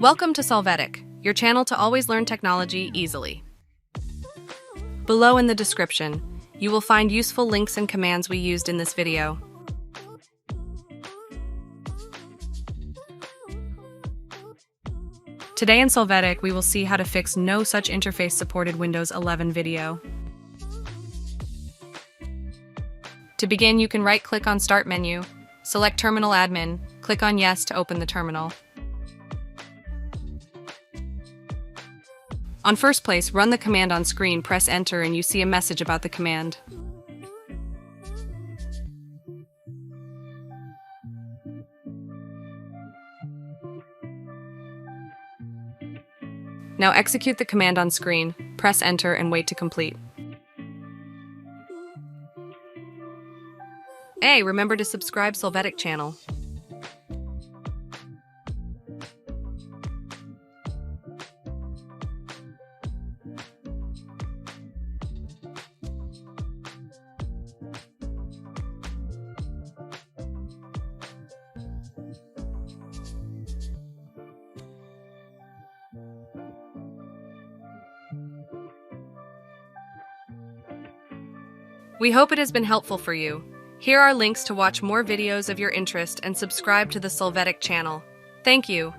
Welcome to Solvetic, your channel to always learn technology easily. Below in the description, you will find useful links and commands we used in this video. Today in Solvetic, we will see how to fix no such interface supported Windows 11 video. To begin, you can right-click on Start menu, select Terminal Admin, click on Yes to open the terminal. On first place, run the command on screen, press Enter, and you see a message about the command. Now execute the command on screen, press Enter, and wait to complete. Hey, remember to subscribe Solvetic channel. We hope it has been helpful for you. Here are links to watch more videos of your interest and subscribe to the Solvetic channel. Thank you.